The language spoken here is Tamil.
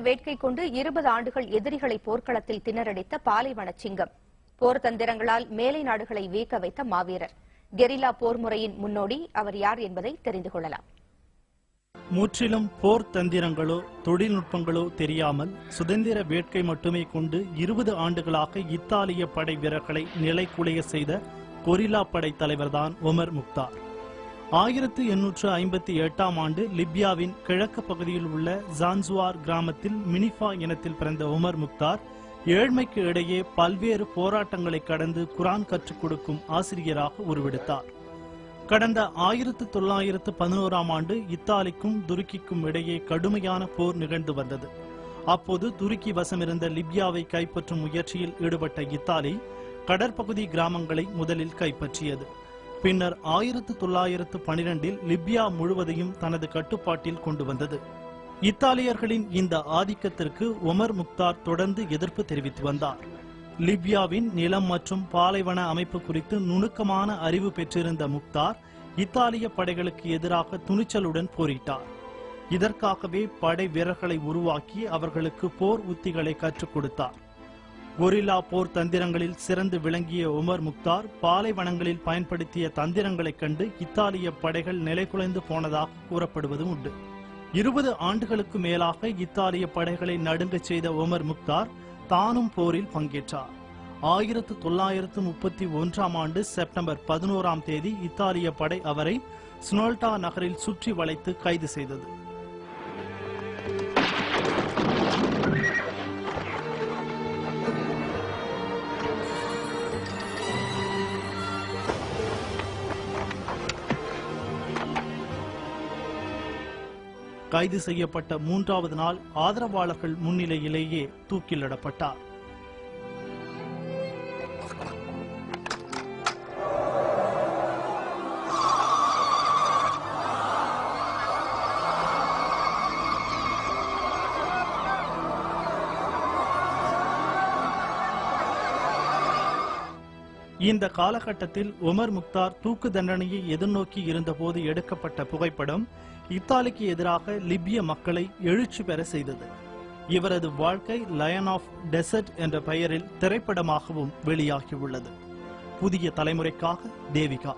வேட்கை கொண்டு 20 ஆண்டுகள் எதிரிகளை போர்க்களத்தில் திணறடித்த பாலைவன சிங்கம், போர் தந்திரங்களால் மேலை நாடுகளை வியக்க வைத்த மாவீரர், கெரில்லா போர் முறையின் முன்னோடி அவர் யார் என்பதை தெரிந்து கொள்ளலாம். முற்றிலும் போர் தந்திரங்களோ தொழில்நுட்பங்களோ தெரியாமல் சுதந்திர வேட்கை மட்டுமே கொண்டு 20 ஆண்டுகளாக இத்தாலிய படை வீரர்களை நிலைகுலைய செய்த கொரில்லா படை தலைவர்தான் ஒமர் முக்தார். 1858ஆம் ஆண்டு லிபியாவின் கிழக்கு பகுதியில் உள்ள ஜான்சுவார் கிராமத்தில் மினிஃபா இனத்தில் பிறந்த ஒமர் முக்தார் ஏழ்மைக்கு இடையே பல்வேறு போராட்டங்களை கடந்து குரான் கற்றுக் கொடுக்கும் ஆசிரியராக உருவெடுத்தார். கடந்த 1911ஆம் ஆண்டு இத்தாலிக்கும் துருக்கிக்கும் இடையே கடுமையான போர் நிகழ்ந்து வந்தது. அப்போது துருக்கி வசமிருந்த லிபியாவை கைப்பற்றும் முயற்சியில் ஈடுபட்ட இத்தாலி கடற்பகுதி கிராமங்களை முதலில் கைப்பற்றியது. பின்னர் 1912இல் லிபியா முழுவதையும் தனது கட்டுப்பாட்டில் கொண்டு வந்தது. இத்தாலியர்களின் இந்த ஆதிக்கத்திற்கு ஒமர் முக்தார் தொடர்ந்து எதிர்ப்பு தெரிவித்து வந்தார். லிபியாவின் நிலம் மற்றும் பாலைவன அமைப்பு குறித்து நுணுக்கமான அறிவு பெற்றிருந்த முக்தார் இத்தாலிய படைகளுக்கு எதிராக துணிச்சலுடன் போரிட்டார். இதற்காகவே படை வீரர்களை உருவாக்கி அவர்களுக்கு போர் உத்திகளை கற்றுக் கொடுத்தார். கொரில்லா போர் தந்திரங்களில் சிறந்து விளங்கிய ஒமர் முக்தார் பாலைவனங்களில் பயன்படுத்திய தந்திரங்களைக் கண்டு இத்தாலிய படைகள் நிலைகுலைந்து போனதாக கூறப்படுவது உண்டு. 20 ஆண்டுகளுக்கு மேலாக இத்தாலிய படைகளை நடுங்கச் செய்த ஒமர் முக்தார் தானும் போரில் பங்கேற்றார். 1931ஆம் ஆண்டு செப்டம்பர் 11ஆம் தேதி இத்தாலிய படை அவரை ஸ்னோல்டா நகரில் சுற்றி வளைத்து கைது செய்தது. கைது செய்யப்பட்ட 3வது நாள் ஆதரவாளர்கள் முன்னிலையிலேயே தூக்கிலிடப்பட்டார். இந்த காலகட்டத்தில் ஒமர் முக்தார் தூக்கு தண்டனையை எதிர்நோக்கி இருந்தபோது எடுக்கப்பட்ட புகைப்படம் இத்தாலிக்கு எதிராக லிபிய மக்களை எழுச்சி பெற செய்தது. இவரது வாழ்க்கை லயன் ஆஃப் டெசர்ட் என்ற பெயரில் திரைப்படமாகவும் வெளியாகியுள்ளது. புதிய தலைமுறைக்காக தேவிகா.